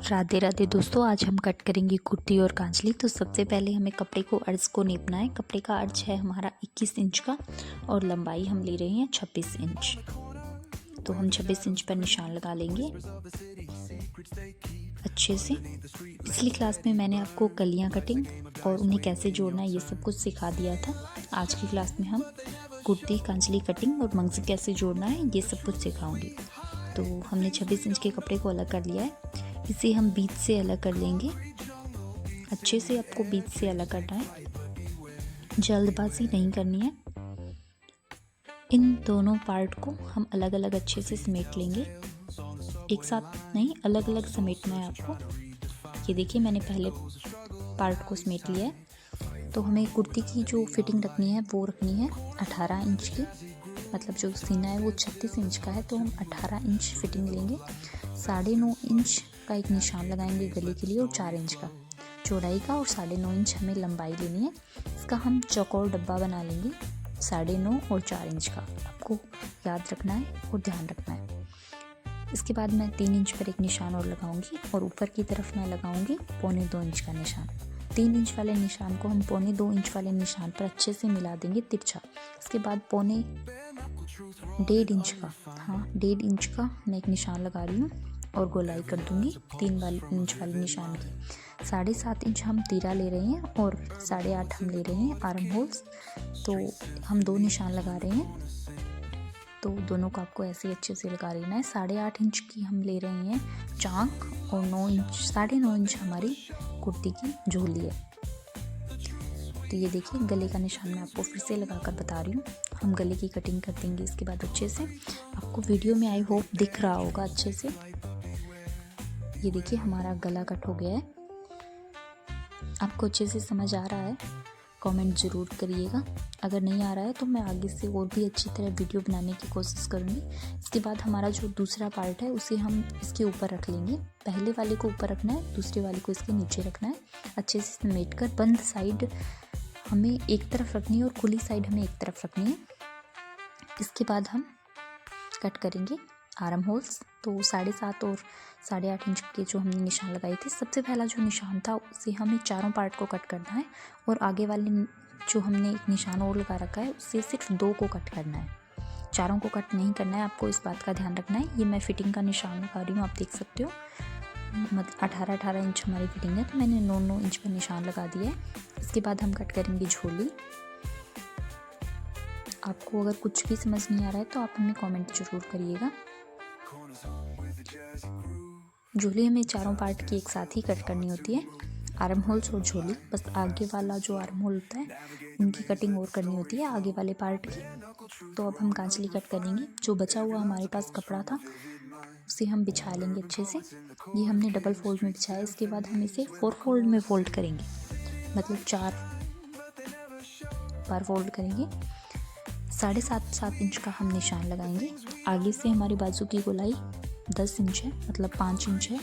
राधे राधे दोस्तों, आज हम कट करेंगे कुर्ती और कांचली। तो सबसे पहले हमें कपड़े को अर्ज को नापना है। कपड़े का अर्ज है हमारा 21 इंच का और लंबाई हम ले रहे हैं 26 इंच। तो हम 26 इंच पर निशान लगा लेंगे अच्छे से। पिछली क्लास में मैंने आपको कलियां कटिंग और उन्हें कैसे जोड़ना है ये सब कुछ सिखा दिया था। आज की क्लास में हम कुर्ती कांचली कटिंग और मंगसी कैसे जोड़ना है ये सब कुछ सिखाऊंगी। तो हमने 26 इंच के कपड़े को अलग कर लिया है। इसे हम बीच से अलग कर लेंगे। अच्छे से आपको बीच से अलग करना है, जल्दबाजी नहीं करनी है। इन दोनों पार्ट को हम अलग अलग अच्छे से समेट लेंगे, एक साथ नहीं, अलग अलग समेटना है आपको। ये देखिए, मैंने पहले पार्ट को समेट लिया है। तो हमें कुर्ती की जो फिटिंग रखनी है वो रखनी है 18 इंच की। मतलब जो सीना है वो 36 इंच का है, तो हम 18 इंच फिटिंग लेंगे। 9.5 इंच का एक निशान लगाएंगे गले के लिए और 4 इंच का चौड़ाई का और 9.5 इंच हमें लंबाई लेनी है। इसका हम चौकोर डब्बा बना लेंगे 9.5 और 4 इंच का। आपको याद रखना है और ध्यान रखना है। इसके बाद मैं 3 इंच पर एक निशान और लगाऊंगी और ऊपर की तरफ मैं लगाऊंगी 2.25 इंच का निशान। 3 इंच वाले निशान को हम 2.25 इंच वाले निशान पर अच्छे से मिला देंगे तिरछा। इसके बाद 1.5 इंच का, 1.5 इंच का मैं एक निशान लगा रही हूँ और गोलाई कर दूंगी 3 इंच वाले निशान की। 7.5 इंच हम तीरा ले रहे हैं और 8.5 हम ले रहे हैं आर्म होल्स। तो हम 2 निशान लगा रहे हैं, तो दोनों को आपको ऐसे ही अच्छे से लगा लेना है। 8.5 इंच की हम ले रहे हैं चांक और 9.5 इंच हमारी कुर्ती की झोली है। तो ये देखिए, गले का निशान मैं आपको फिर से लगाकर बता रही हूँ। हम गले की कटिंग कर देंगे इसके बाद अच्छे से। आपको वीडियो में आई होप दिख रहा होगा अच्छे से। ये देखिए, हमारा गला कट हो गया है। आपको अच्छे से समझ आ रहा है? कमेंट ज़रूर करिएगा। अगर नहीं आ रहा है तो मैं आगे से और भी अच्छी तरह वीडियो बनाने की कोशिश करूँगी। इसके बाद हमारा जो दूसरा पार्ट है उसे हम इसके ऊपर रख लेंगे। पहले वाले को ऊपर रखना है, दूसरे वाले को इसके नीचे रखना है। अच्छे से समेट कर बंद साइड हमें एक तरफ रखनी है और खुली साइड हमें एक तरफ रखनी है। इसके बाद हम कट करेंगे आर्म होल्स। तो 7.5 और 8.5 इंच के जो हमने निशान लगाए थे, सबसे पहला जो निशान था उसे हमें चारों पार्ट को कट करना है और आगे वाले जो हमने एक निशान और लगा रखा है उससे सिर्फ 2 को कट करना है। चारों को कट नहीं करना है, आपको इस बात का ध्यान रखना है। ये मैं फिटिंग का निशान लगा रही हूँ, आप देख सकते हो। मतलब 18 इंच हमारी फिटिंग है, तो मैंने 9 इंच पर निशान लगा दिया है। इसके बाद हम कट करेंगे झोली। आपको अगर कुछ भी समझ नहीं आ रहा है तो आप हमें कमेंट जरूर करिएगा। झोली हमें चारों पार्ट की एक साथ ही कट करनी होती है, आर्म होल्स और झोली। बस आगे वाला जो आर्म होल होता है उनकी कटिंग और करनी होती है, आगे वाले पार्ट की। तो अब हम कांचली कट करेंगे। जो बचा हुआ हमारे पास कपड़ा था उसे हम बिछा लेंगे अच्छे से। ये हमने डबल फोल्ड में बिछाया। इसके बाद हम इसे 4 फोल्ड में फोल्ड करेंगे, मतलब 4 बार फोल्ड करेंगे। 7.5 इंच का हम निशान लगाएंगे। आगे से हमारी बाजू की गोलाई 10 इंच है, मतलब 5 इंच है,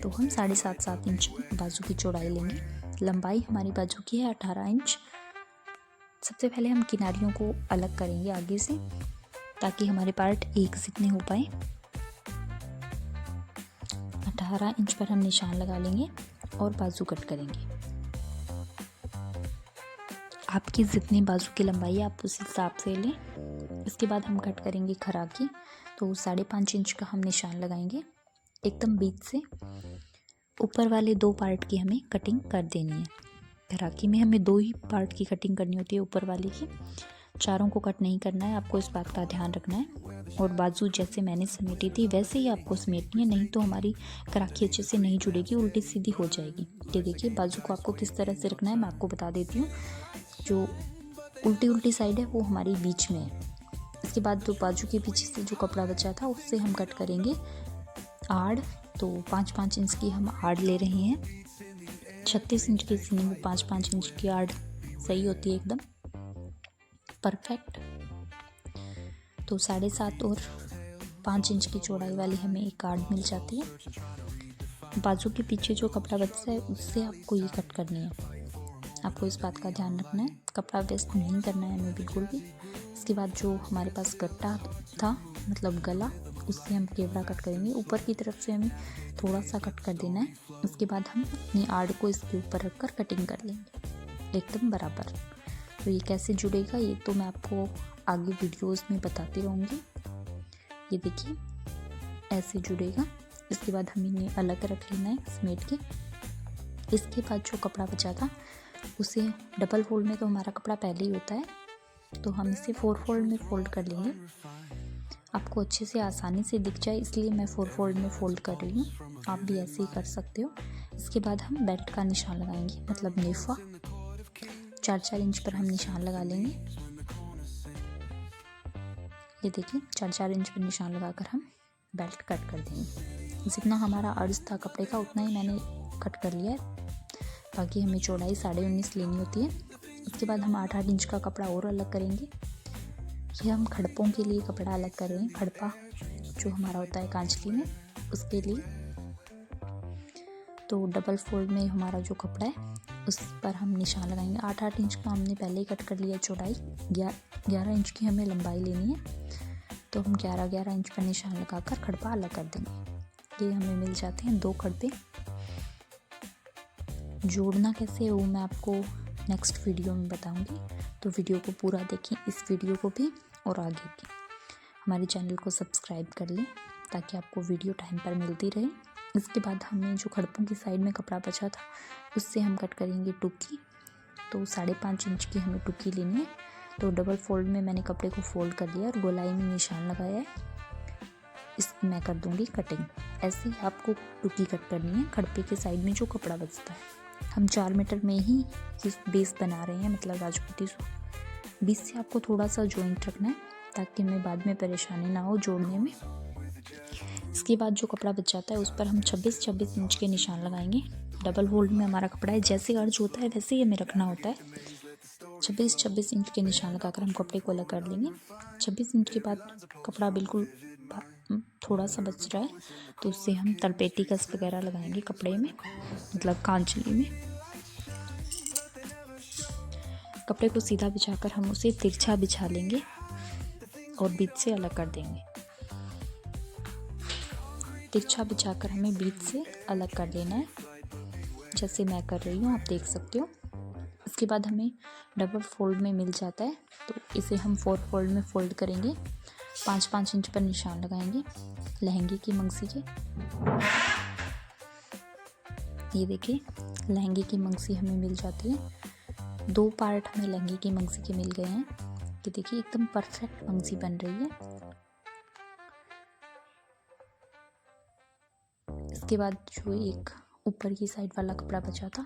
तो हम 7.5 इंच बाजू की चौड़ाई लेंगे। लंबाई हमारी बाजू की है 18 इंच। सबसे पहले हम किनारियों को अलग करेंगे आगे से, ताकि हमारे पार्ट एक जितने हो पाए। 18 इंच पर हम निशान लगा लेंगे और बाजू कट करेंगे। आपकी जितनी बाजू की लंबाई है आप उस हिसाब से लें। इसके बाद हम कट करेंगे खराकी। तो 5.5 इंच का हम निशान लगाएंगे एकदम बीच से। ऊपर वाले 2 पार्ट की हमें कटिंग कर देनी है। खराकी में हमें 2 ही पार्ट की कटिंग करनी होती है, ऊपर वाले की। चारों को कट नहीं करना है, आपको इस बात का ध्यान रखना है। और बाजू जैसे मैंने समेटी थी वैसे ही आपको समेटनी है, नहीं तो हमारी खराकी अच्छे से नहीं जुड़ेगी, उल्टी सीधी हो जाएगी। ये देखिए, बाजू को आपको किस तरह से रखना है मैं आपको बता देती हूँ। जो उल्टी साइड है वो हमारी बीच में है। इसके बाद जो बाजू के पीछे से जो कपड़ा बचा था उससे हम कट करेंगे आड़। तो 5-5 इंच की हम आड़ ले रहे हैं। 36 इंच के सीने में 5-5 इंच की आड़ सही होती है, एकदम परफेक्ट। तो 7.5 और 5 इंच की चौड़ाई वाली हमें एक आड़ मिल जाती है। बाजू के पीछे जो कपड़ा बचता है उससे आपको ये कट करनी है। आपको इस बात का ध्यान रखना है, कपड़ा वेस्ट नहीं करना है हमें बिल्कुल भी। इसके बाद जो हमारे पास गट्टा था, मतलब गला, उससे हम केवड़ा कट करेंगे। ऊपर की तरफ से हमें थोड़ा सा कट कर देना है। उसके बाद हम अपनी आड़ को इसके ऊपर रखकर कटिंग कर लेंगे एकदम बराबर। तो ये कैसे जुड़ेगा ये तो मैं आपको आगे वीडियोस में बताती रहूँगी। ये देखिए ऐसे जुड़ेगा। इसके बाद हम इन्हें अलग रख लेना है समेट के। इसके बाद जो कपड़ा बचा था उसे डबल फोल्ड में तो हमारा कपड़ा पहले ही होता है, तो हम इसे 4 फोल्ड में फोल्ड कर लेंगे। आपको अच्छे से आसानी से दिख जाए इसलिए मैं 4 फोल्ड में फोल्ड कर रही हूँ, आप भी ऐसे ही कर सकते हो। इसके बाद हम बेल्ट का निशान लगाएंगे, मतलब नेफा 4-4 इंच पर हम निशान लगा लेंगे। ये देखिए 4-4 इंच पर निशान लगाकर हम बेल्ट कट कर देंगे। जितना हमारा अर्ज था कपड़े का उतना ही मैंने कट कर लिया है, बाकी हमें चौड़ाई 19.5 लेनी होती है। उसके बाद हम 8-8 इंच का कपड़ा और अलग करेंगे। ये हम खड़पों के लिए कपड़ा अलग कर रहे हैं, खड़पा जो हमारा होता है कांचली में उसके लिए। तो डबल फोल्ड में हमारा जो कपड़ा है उस पर हम निशान लगाएंगे। 8-8 इंच का हमने पहले ही कट कर लिया चौड़ाई, 11 इंच की हमें लंबाई लेनी है, तो हम 11-11 इंच पर निशान लगाकर खड़पा अलग कर देंगे। ये हमें मिल जाते हैं 2 खड़पे। जोड़ना कैसे है वो मैं आपको नेक्स्ट वीडियो में बताऊंगी, तो वीडियो को पूरा देखें, इस वीडियो को भी और आगे भी। हमारे चैनल को सब्सक्राइब कर लें ताकि आपको वीडियो टाइम पर मिलती रहे। इसके बाद हमें जो खड़पों की साइड में कपड़ा बचा था उससे हम कट करेंगे टुकी। तो 5.5 इंच की हमें टुकी लेनी है। तो डबल फोल्ड में मैंने कपड़े को फोल्ड कर लिया और गोलाई में निशान लगाया है। इसकी मैं कर दूंगी कटिंग। ऐसे ही आपको टुकी कट करनी है खड़पे के साइड में जो कपड़ा बचता है। हम 4 मीटर में ही बेस बना रहे हैं, मतलब राजपूती सूट। बीच से आपको थोड़ा सा जॉइंट रखना है ताकि हमें बाद में परेशानी ना हो जोड़ने में। इसके बाद जो कपड़ा बच जाता है उस पर हम 26-26 इंच के निशान लगाएंगे। डबल फोल्ड में हमारा कपड़ा है, जैसे अर्ज होता है वैसे ही हमें रखना होता है। 26-26 इंच के निशान लगाकर हम कपड़े को अलग कर लेंगे। 26 इंच के बाद कपड़ा बिल्कुल थोड़ा सा बच रहा है तो उससे हम तलपेटी कस वगैरह लगाएंगे कपड़े में, मतलब कांचली में। कपड़े को सीधा बिछाकर हम उसे तिरछा बिछा लेंगे और बीच से अलग कर देंगे। तिरछा बिछाकर हमें बीच से अलग कर देना है, जैसे मैं कर रही हूँ, आप देख सकते हो। इसके बाद हमें डबल फोल्ड में मिल जाता है तो इसे हम 4 फोल्ड में फोल्ड करेंगे। 5-5 इंच पर निशान लगाएंगे लहंगे की मंगसी के। ये देखिए लहंगे की मंगसी हमें मिल जाती है। 2 पार्ट हमें लहंगे की मंगसी के मिल गए हैं। ये देखिए एकदम परफेक्ट मंगसी बन रही है। इसके बाद जो एक ऊपर की साइड वाला कपड़ा बचा था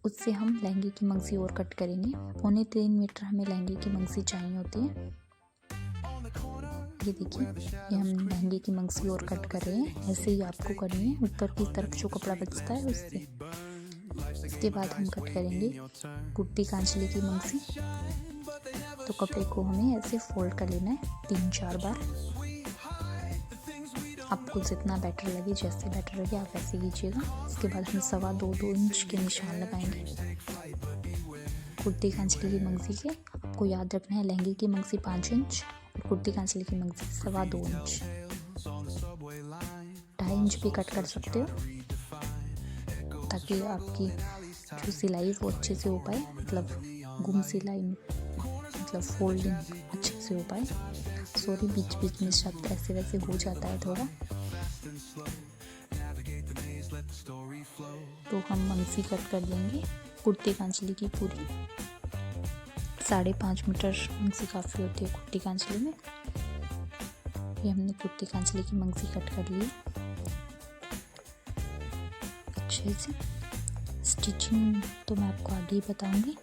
उससे हम लहंगे की मंगसी और कट करेंगे। 3.25 मीटर हमें लहंगे की मंगसी चाहिए होती है। ये देखिए ये हम लहंगे की मंगसी और कट कर रहे हैं, ऐसे ही आपको करनी है ऊपर की तरफ जो कपड़ा बचता है उससे। इसके बाद हम कट करेंगे कुर्ती कांचली की मंगसी। तो कपड़े को हमें ऐसे फोल्ड कर लेना है 3-4 बार। आपको जितना बेटर लगे, जैसे बेटर लगे आप वैसे कीजिएगा। इसके बाद हम 2.25-2 इंच के निशान लगाएंगे कुर्ती कांचली की मंगसी के। आपको याद रखना है लहंगे की मंगसी 5 इंच और कुर्ती कांचली की मंगसी 2.25 इंच। 2.5 इंच भी कट कर सकते हो ताकि आपकी जो सिलाई वो अच्छे से हो पाए, मतलब गुम सिलाई, मतलब फोल्डिंग अच्छे से हो पाए। सॉरी बीच बीच में शब्द ऐसे वैसे हो जाता है थोड़ा। तो हम मंगसी कट कर लेंगे कुर्ती कांचली की पूरी। 5.5 मीटर मंगसी काफ़ी होती है कुर्ती कांचली में। ये हमने कुर्ती कांचली की मंगसी कट कर ली अच्छे से। स्टिचिंग तो मैं आपको आगे ही बताऊंगी।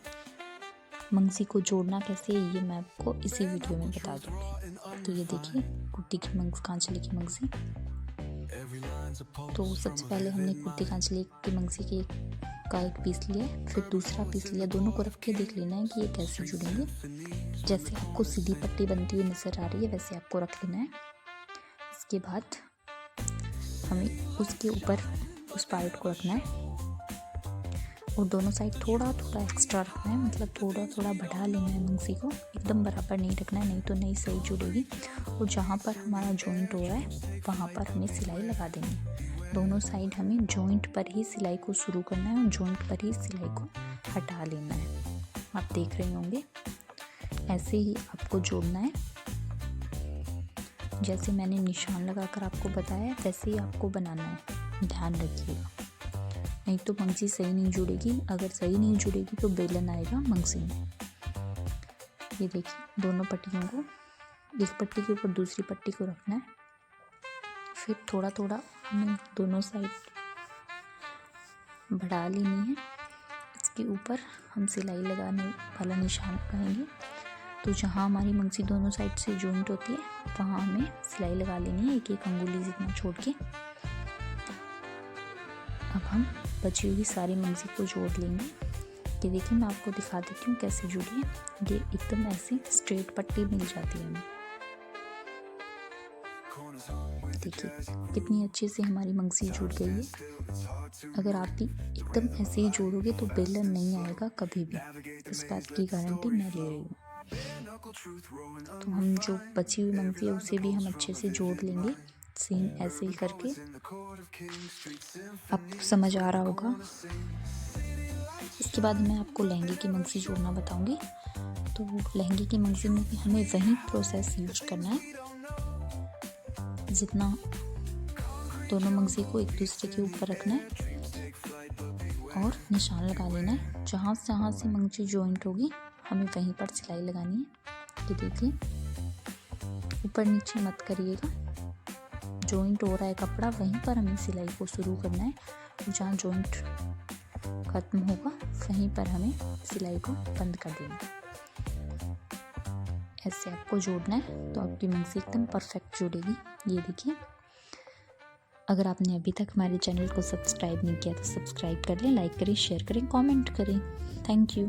मंगसी को जोड़ना कैसे है ये मैं आपको इसी वीडियो में बता दूंगी। तो ये देखिए कुर्ती की कांचली की मंगसी। तो सबसे पहले हमने कुर्ती कांचली की मंगसी के का एक पीस लिया, फिर दूसरा पीस लिया। दोनों को रख के देख लेना है कि ये कैसे जुड़ेंगे। जैसे आपको सीधी पट्टी बनती हुई नज़र आ रही है वैसे आपको रख लेना है। इसके बाद हमें उसके ऊपर उस पार्ट को रखना है। और दोनों साइड थोड़ा थोड़ा एक्स्ट्रा रखना है, मतलब थोड़ा थोड़ा बढ़ा लेना है मंगसी को, एकदम बराबर नहीं रखना है, नहीं तो नहीं सही जुड़ेगी। और जहाँ पर हमारा जॉइंट हो रहा है वहाँ पर हमें सिलाई लगा देनी है। दोनों साइड हमें जॉइंट पर ही सिलाई को शुरू करना है और जॉइंट पर ही सिलाई को हटा लेना है। आप देख रहे होंगे ऐसे ही आपको जोड़ना है। जैसे मैंने निशान लगाकर आपको बताया वैसे ही आपको बनाना है, ध्यान रखिएगा, नहीं तो मंगसी सही नहीं जुड़ेगी। अगर सही नहीं जुड़ेगी तो बेलन आएगा मंगसी में। ये देखिए दोनों पट्टियों को एक पट्टी के ऊपर दूसरी पट्टी को रखना है, फिर थोड़ा थोड़ा हमें दोनों साइड बढ़ा लेनी है। इसके ऊपर हम सिलाई लगाने वाला निशान लगाएंगे। तो जहाँ हमारी मंगसी दोनों साइड से जॉइंट होती है वहाँ हमें सिलाई लगा लेनी है, एक एक अंगुली जितना छोड़ के। अब हम बची हुई सारी मंगसी को जोड़ लेंगे। ये देखिए मैं आपको दिखा देती हूँ कैसे जुड़ी है। ये एकदम ऐसी स्ट्रेट पट्टी मिल जाती है हमें। देखिए कितनी अच्छे से हमारी मंगसी जुड़ गई है। अगर आप भी एकदम ऐसे ही जोड़ोगे तो बेलन नहीं आएगा कभी भी, इस बात की गारंटी मैं ले रही हूँ। तो हम जो बची हुई मंगसी है उसे भी हम अच्छे से जोड़ लेंगे, सेम ऐसे ही करके। आपको समझ आ रहा होगा। इसके बाद मैं आपको लहंगे की मंगसी जोड़ना बताऊंगी। तो लहंगे की मंगसी में भी हमें वही प्रोसेस यूज करना है, जितना दोनों मंगसी को एक दूसरे के ऊपर रखना है और निशान लगा लेना है। जहाँ से मंगसी जॉइंट होगी हमें वहीं पर सिलाई लगानी है। ये देखिए ऊपर नीचे मत करिएगा, जॉइंट हो रहा है कपड़ा वहीं पर हमें सिलाई को शुरू करना है और जहाँ जॉइंट खत्म होगा वहीं पर हमें सिलाई को बंद कर देना है। ऐसे आपको जोड़ना है तो आपकी मंगसी एकदम परफेक्ट जुड़ेगी। ये देखिए, अगर आपने अभी तक हमारे चैनल को सब्सक्राइब नहीं किया तो सब्सक्राइब कर लें, लाइक करें, शेयर करें, कमेंट करें। Thank you.